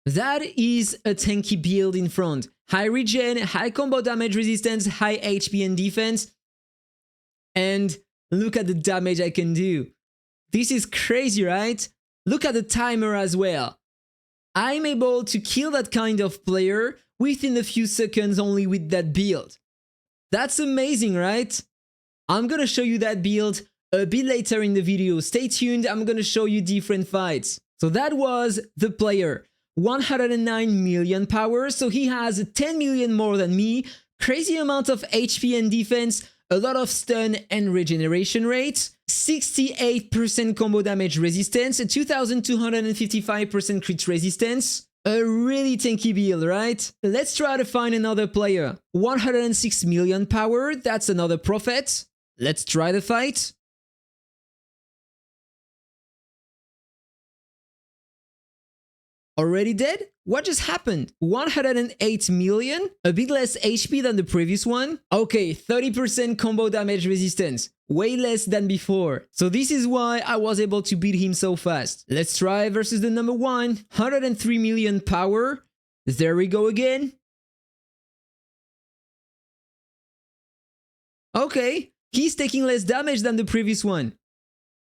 That is a tanky build in front. High regen, high combo damage resistance, high HP and defense. And look at the damage I can do. This is crazy, right? Look at the timer as well. I'm able to kill that kind of player within a few seconds only with that build. That's amazing, right? I'm gonna show you that build a bit later in the video. Stay tuned, I'm gonna show you different fights. So that was the player. 109 million power, so he has 10 million more than me. Crazy amount of HP and defense, a lot of stun and regeneration rate, 68% combo damage resistance, 2255% crit resistance. A really tanky build, right? Let's try to find another player. 106 million power, that's another prophet. Let's try the fight. Already dead? What just happened? 108 million? A bit less HP than the previous one? Okay, 30% combo damage resistance. Way less than before. So this is why I was able to beat him so fast. Let's try versus the number 1. 103 million power. There we go again. Okay, he's taking less damage than the previous one.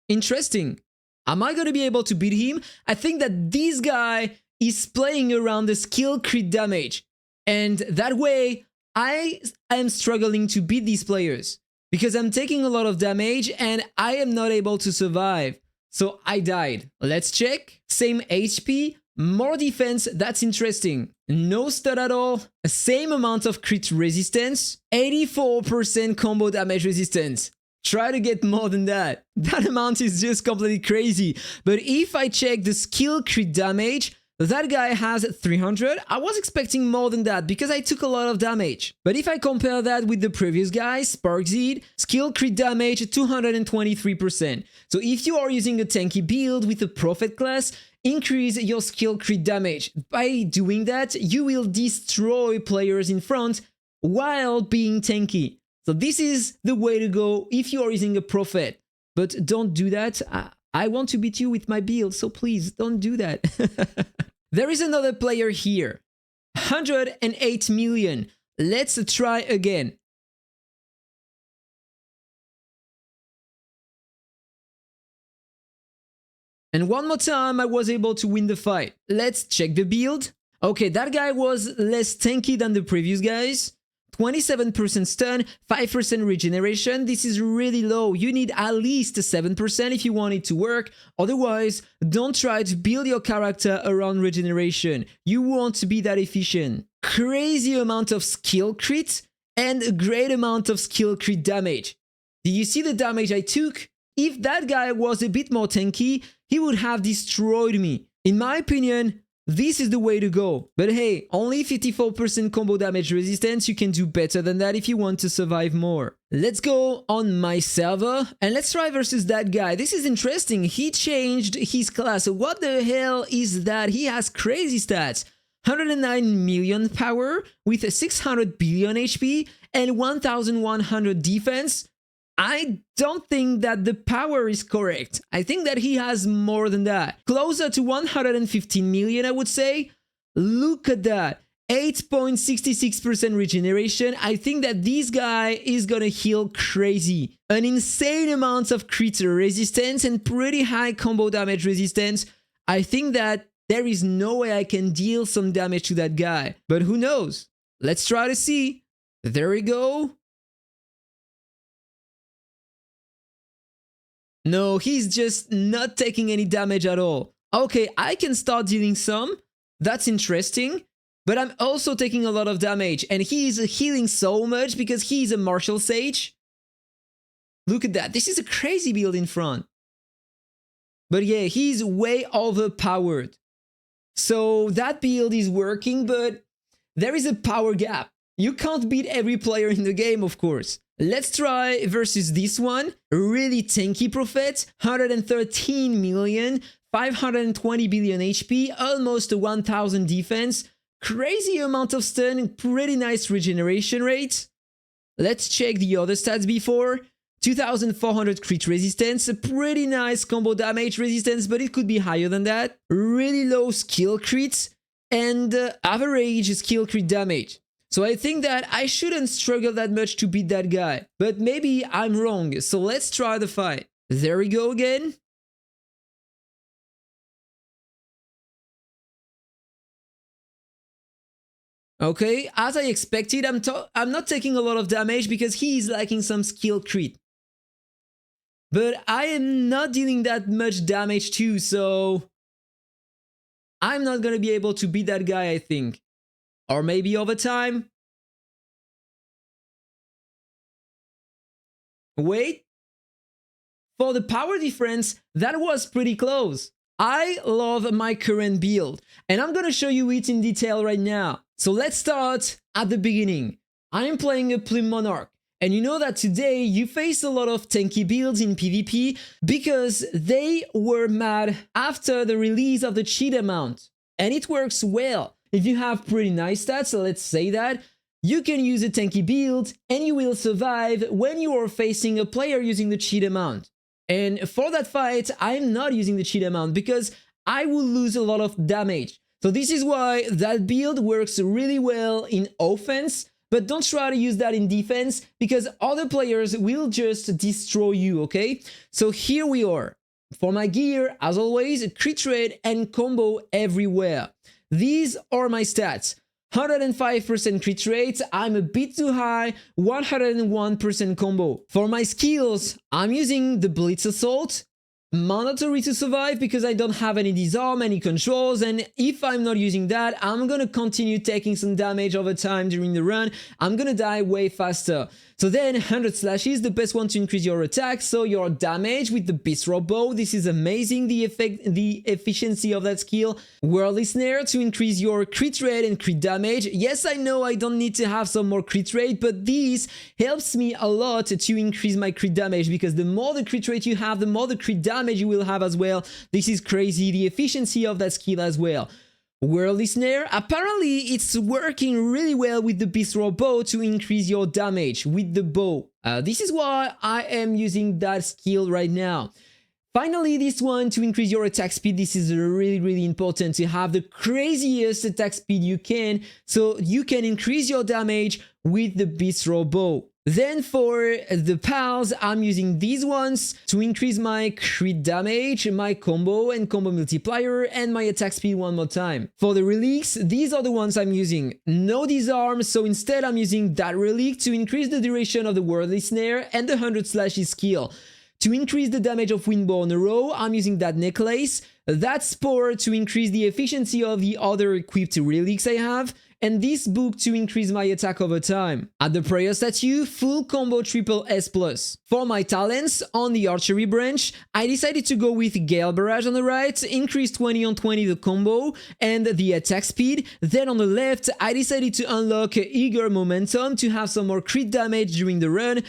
Interesting. Am I gonna be able to beat him? I think that this guy is playing around the skill crit damage. And that way, I am struggling to beat these players. Because I'm taking a lot of damage and I am not able to survive. So I died. Let's check. Same HP, more defense, that's interesting. No stun at all. Same amount of crit resistance. 84% combo damage resistance. Try to get more than that. That amount is just completely crazy. But if I check the skill crit damage, that guy has 300. I was expecting more than that because I took a lot of damage. But if I compare that with the previous guy, Sparkzed, skill crit damage 223%. So if you are using a tanky build with a prophet class, increase your skill crit damage. By doing that, you will destroy players in front while being tanky. So this is the way to go if you are using a prophet. But don't do that. I want to beat you with my build, so please don't do that. There is another player here. 108 million. Let's try again. And one more time, I was able to win the fight. Let's check the build. Okay, that guy was less tanky than the previous guys. 27% stun, 5% regeneration. This is really low. You need at least 7% if you want it to work. Otherwise, don't try to build your character around regeneration. You want to be that efficient. Crazy amount of skill crit and a great amount of skill crit damage. Did you see the damage I took? If that guy was a bit more tanky, he would have destroyed me. In my opinion, this is the way to go. But hey, only 54% combo damage resistance, you can do better than that if you want to survive more. Let's go on my server and let's try versus that guy. This is interesting. He changed his class. What the hell is that? He has crazy stats. 109 million power with 600 billion HP and 1100 defense. I don't think that the power is correct. I think that he has more than that. Closer to 115 million, I would say. Look at that. 8.66% regeneration. I think that this guy is gonna heal crazy. An insane amount of crit resistance and pretty high combo damage resistance. I think that there is no way I can deal some damage to that guy. But who knows? Let's try to see. There we go. No, he's just not taking any damage at all. Okay, I can start dealing some. That's interesting. But I'm also taking a lot of damage. And he's healing so much because he's a martial sage. Look at that. This is a crazy build in front. But yeah, he's way overpowered. So that build is working, but there is a power gap. You can't beat every player in the game, of course. Let's try versus this one. Really tanky prophet. 113 million, 520 billion HP, almost 1000 defense. Crazy amount of stun, pretty nice regeneration rate. Let's check the other stats before. 2400 crit resistance, a pretty nice combo damage resistance, but it could be higher than that. Really low skill crits, and average skill crit damage. So I think that I shouldn't struggle that much to beat that guy, but maybe I'm wrong, so let's try the fight. There we go again. Okay, as I expected, I'm not taking a lot of damage because he is lacking some skill crit. But I am not dealing that much damage too, so I'm not gonna be able to beat that guy, I think. Or maybe over time. Wait. For the power difference, that was pretty close. I love my current build, and I'm gonna show you it in detail right now. So let's start at the beginning. I'm playing a Plume Monarch, and you know that today you face a lot of tanky builds in PvP because they were mad after the release of the cheetah mount. And it works well. If you have pretty nice stats, so let's say that, you can use a tanky build and you will survive when you are facing a player using the cheetah mount. And for that fight, I'm not using the cheetah mount because I will lose a lot of damage. So this is why that build works really well in offense, but don't try to use that in defense because other players will just destroy you, okay? So here we are. For my gear, as always, crit rate and combo everywhere. These are my stats. 105% crit rate, I'm a bit too high, 101% combo. For my skills, I'm using the Blitz Assault, mandatory to survive because I don't have any disarm, any controls, and if I'm not using that, I'm gonna continue taking some damage over time during the run. I'm gonna die way faster. So then 100 slashes, the best one to increase your attack, so your damage with the BEASTROAR bow. This is amazing, the efficiency of that skill. Worldly Snare to increase your crit rate and crit damage. Yes, I know I don't need to have some more crit rate, but this helps me a lot to increase my crit damage because the more the crit rate you have, the more the crit damage you will have as well. This is crazy, the efficiency of that skill as well. Worldly Snare, apparently it's working really well with the BEASTROAR bow to increase your damage with the bow. This is why I am using that skill right now. Finally, this one to increase your attack speed. This is really important to have the craziest attack speed you can so you can increase your damage with the BEASTROAR bow. Then for the pals, I'm using these ones to increase my crit damage, my combo and combo multiplier, and my attack speed one more time. For the relics, these are the ones I'm using. No disarm, so instead I'm using that relic to increase the duration of the Worldly Snare and the 100 slashes skill. To increase the damage of Windborne Arrow, I'm using that necklace, that spore to increase the efficiency of the other equipped relics I have, and this book to increase my attack over time. At the prayer statue, full combo triple S+. For my talents, on the archery branch, I decided to go with Gale Barrage on the right, increase 20 on 20 the combo and the attack speed. Then on the left, I decided to unlock Eager Momentum to have some more crit damage during the run.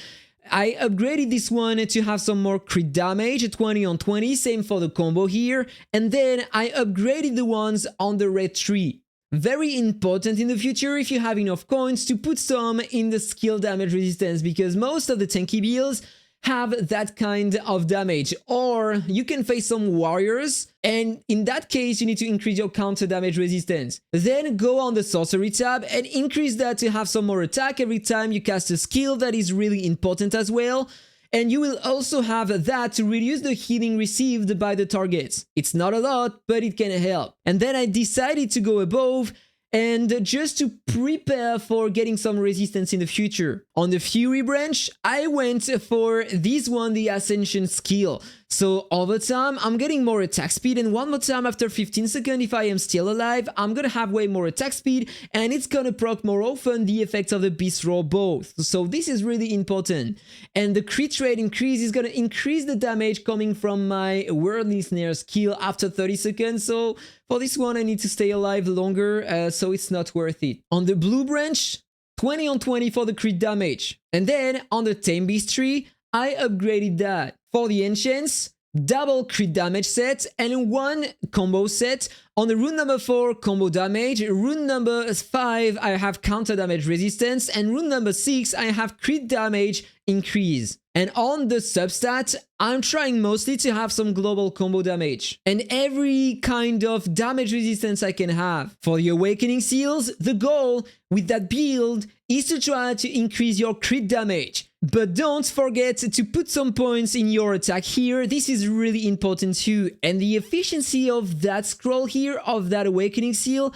I upgraded this one to have some more crit damage, 20 on 20, same for the combo here. And then I upgraded the ones on the red tree. Very important in the future if you have enough coins to put some in the skill damage resistance because most of the tanky builds have that kind of damage, or you can face some warriors and in that case you need to increase your counter damage resistance. Then go on the sorcery tab and increase that to have some more attack every time you cast a skill. That is really important as well. And you will also have that to reduce the healing received by the targets. It's not a lot, but it can help. And then I decided to go above and just to prepare for getting some resistance in the future. On the Fury branch, I went for this one, the Ascension skill. So over time, I'm getting more attack speed, and one more time after 15 seconds, if I am still alive, I'm gonna have way more attack speed, and it's gonna proc more often the effects of the BEASTROAR both. So this is really important. And the crit rate increase is gonna increase the damage coming from my Worldly Snare skill after 30 seconds. So for this one, I need to stay alive longer, so it's not worth it. On the blue branch, 20 on 20 for the crit damage. And then on the Tame Beast tree, I upgraded that. For the enchants, double crit damage set and one combo set On the rune number 4, combo damage. Rune number 5, I have counter damage resistance. And rune number 6, I have crit damage increase. And on the substat, I'm trying mostly to have some global combo damage and every kind of damage resistance I can have. For the Awakening Seals, the goal with that build is to try to increase your crit damage. But don't forget to put some points in your attack here. This is really important too. And the efficiency of that scroll here, of that Awakening Seal,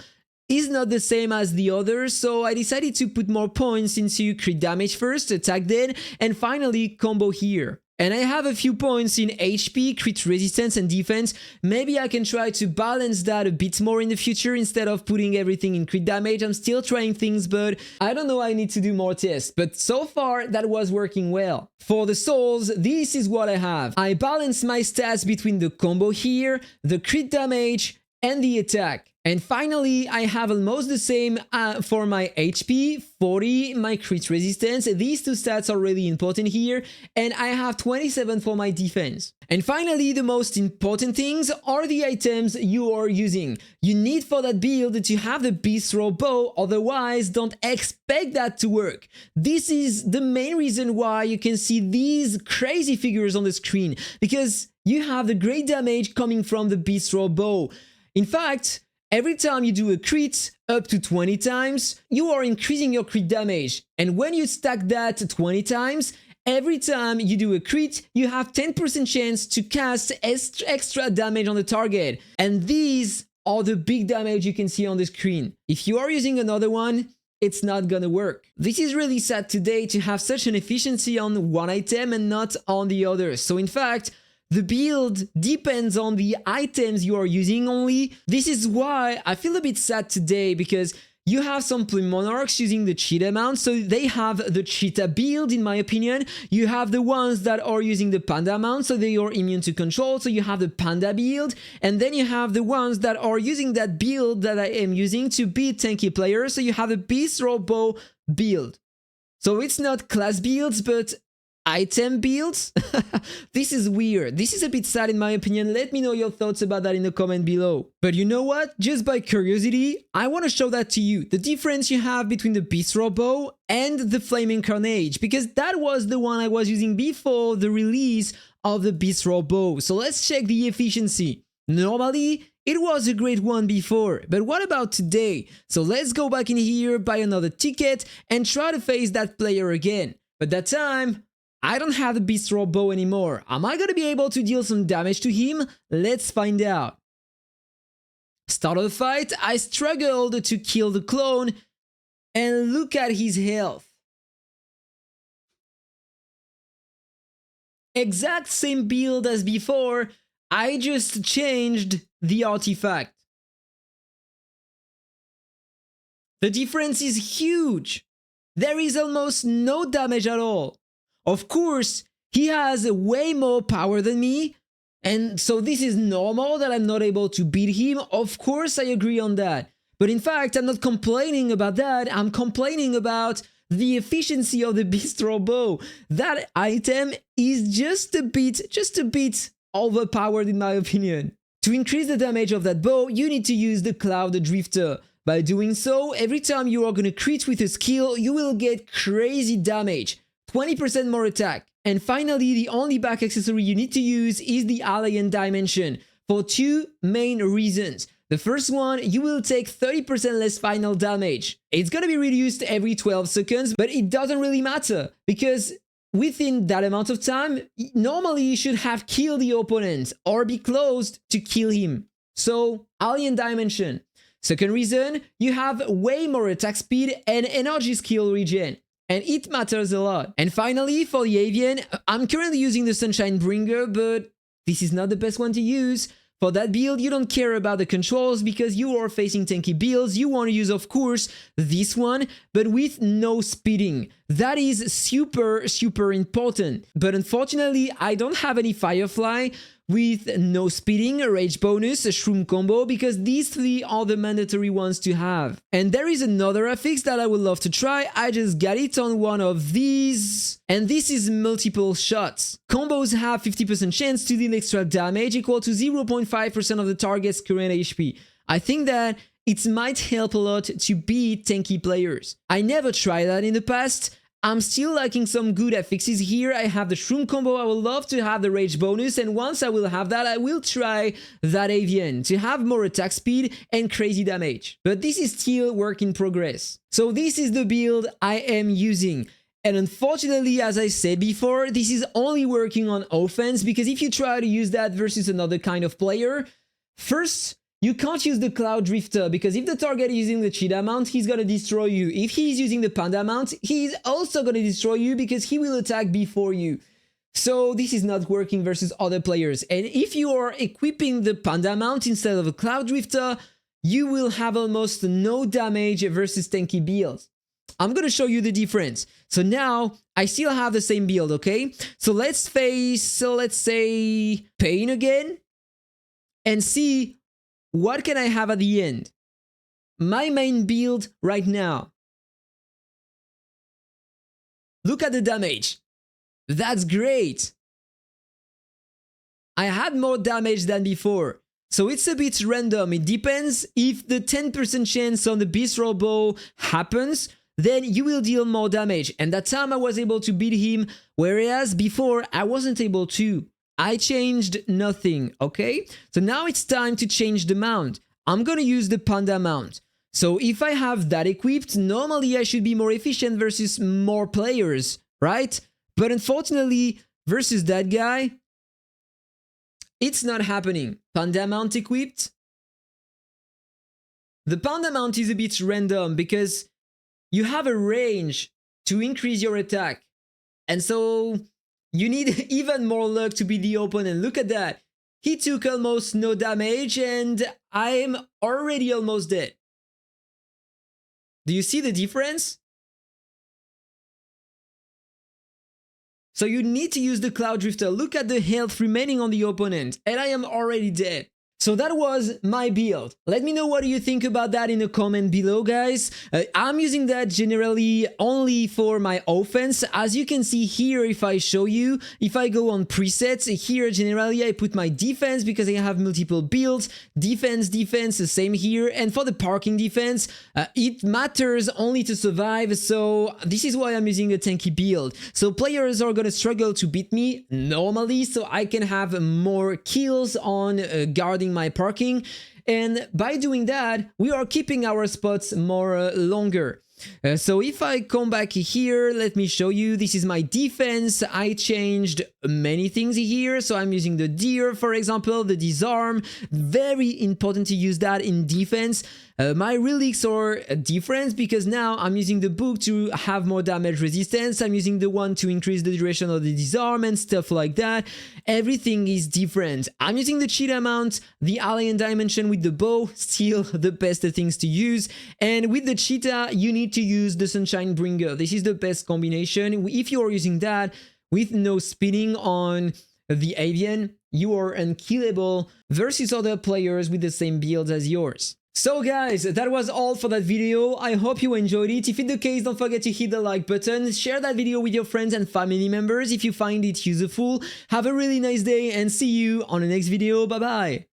is not the same as the others, so I decided to put more points into crit damage first, attack then, and finally combo here. And I have a few points in HP, crit resistance and defense. Maybe I can try to balance that a bit more in the future instead of putting everything in crit damage. I'm still trying things, but I don't know, I need to do more tests. But so far, that was working well. For the souls, this is what I have. I balance my stats between the combo here, the crit damage, and the attack. And finally, I have almost the same for my HP, 40, my crit resistance. These two stats are really important here. And I have 27 for my defense. And finally, the most important things are the items you are using. You need for that build to have the BEASTROAR bow, otherwise don't expect that to work. This is the main reason why you can see these crazy figures on the screen, because you have the great damage coming from the BEASTROAR bow. In fact, every time you do a crit up to 20 times, you are increasing your crit damage. And when you stack that 20 times, every time you do a crit, you have 10% chance to cast extra damage on the target. And these are the big damage you can see on the screen. If you are using another one, it's not gonna work. This is really sad today to have such an efficiency on one item and not on the others. So in fact, the build depends on the items you are using only. This is why I feel a bit sad today, because you have some Plume Monarchs using the cheetah mount, so they have the cheetah build in my opinion. You have the ones that are using the panda mount, so they are immune to control, so you have the panda build. And then you have the ones that are using that build that I am using to beat tanky players, so you have the BEASTROAR bow build. So it's not class builds, but item builds? This is weird. This is a bit sad in my opinion. Let me know your thoughts about that in the comment below. But you know what? Just by curiosity, I want to show that to you. The difference you have between the BEASTROAR bow and the Flaming Carnage, because that was the one I was using before the release of the BEASTROAR bow. So let's check the efficiency. Normally, it was a great one before, but what about today? So let's go back in here, buy another ticket, and try to face that player again. But that time, I don't have the BEASTROAR bow anymore. Am I gonna be able to deal some damage to him? Let's find out. Start of the fight, I struggled to kill the clone, and look at his health. Exact same build as before, I just changed the artifact. The difference is huge. There is almost no damage at all. Of course, he has way more power than me, and so this is normal that I'm not able to beat him. Of course, I agree on that. But in fact, I'm not complaining about that. I'm complaining about the efficiency of the BEASTROAR bow. That item is just a bit overpowered in my opinion. To increase the damage of that bow, you need to use the Cloud Drifter. By doing so, every time you are gonna crit with a skill, you will get crazy damage. 20% more attack. And finally, the only back accessory you need to use is the Alien Dimension for two main reasons. The first one, you will take 30% less final damage. It's gonna be reduced every 12 seconds, but it doesn't really matter because within that amount of time, normally you should have killed the opponent or be close to kill him. So, Alien Dimension. Second reason, you have way more attack speed and energy skill regen. And it matters a lot. And finally, for the Avian, I'm currently using the Sunshine Bringer, but this is not the best one to use. For that build, you don't care about the controls because you are facing tanky builds. You want to use, of course, this one, but with no speeding. That is super important. But unfortunately, I don't have any Firefly with no speeding, a rage bonus, a shroom combo, because these three are the mandatory ones to have. And there is another affix that I would love to try. I just got it on one of these, and this is multiple shots. Combos have 50% chance to deal extra damage equal to 0.5% of the target's current HP. I think that it might help a lot to beat tanky players. I never tried that in the past. I'm still liking some good affixes here. I have the Shroom combo. I would love to have the rage bonus, and once I will have that, I will try that avian to have more attack speed and crazy damage. But this is still work in progress. So this is the build I am using. And unfortunately, as I said before, this is only working on offense, because if you try to use that versus another kind of player, first, you can't use the Cloud Drifter, because if the target is using the Cheetah mount, he's gonna destroy you. If he's using the Panda mount, he's also gonna destroy you because he will attack before you. So this is not working versus other players. And if you are equipping the Panda mount instead of a Cloud Drifter, you will have almost no damage versus tanky builds. I'm gonna show you the difference. So now, I still have the same build, okay? So let's face, let's say, Pain again, and see what can I have at the end? My main build right now. Look at the damage. That's great. I had more damage than before. So it's a bit random. It depends. If the 10% chance on the BEASTROAR bow happens, then you will deal more damage. And that time I was able to beat him, whereas before I wasn't able to. I changed nothing, okay? So now it's time to change the mount. I'm gonna use the Panda mount. So if I have that equipped, normally I should be more efficient versus more players, right? But unfortunately, versus that guy, it's not happening. Panda mount equipped. The Panda mount is a bit random because you have a range to increase your attack. And so you need even more luck to beat the opponent. Look at that. He took almost no damage and I'm already almost dead. Do you see the difference? So you need to use the Cloud Drifter. Look at the health remaining on the opponent and I am already dead. So that was my build. Let me know what you think about that in a comment below, guys. I'm using that generally only for my offense. As you can see here, if I show you, if I go on presets, here generally I put my defense because I have multiple builds. Defense, the same here. And for the parking defense, it matters only to survive. So this is why I'm using a tanky build. So players are gonna struggle to beat me normally, so I can have more kills on guarding my parking, and by doing that we are keeping our spots more longer. So if I come back here, let me show you, this is my defense. I changed many things here, so I'm using the deer, for example, the disarm, very important to use that in defense. My relics are different because now I'm using the book to have more damage resistance. I'm using the one to increase the duration of the disarm and stuff like that. Everything is different. I'm using the cheetah mount, the alien dimension with the bow, still the best things to use. And with the cheetah, you need to use the sunshine bringer. This is the best combination. If you are using that with no spinning on the avian, you are unkillable versus other players with the same builds as yours. So guys, that was all for that video. I hope you enjoyed it. If it's the case, don't forget to hit the like button, share that video with your friends and family members if you find it useful. Have a really nice day and see you on the next video. Bye bye.